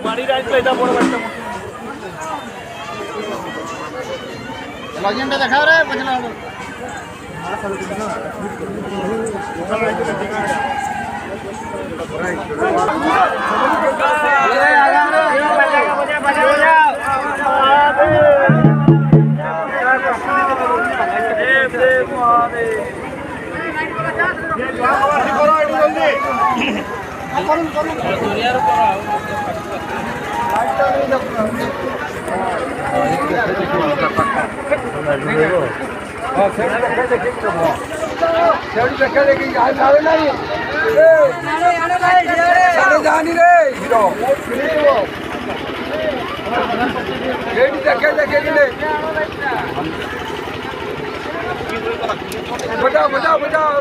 বাড়ির আসলে এটা বড় একটা লগইনটা দেখাও রে বুঝলা হলো बजाओ बजाओ बजाओ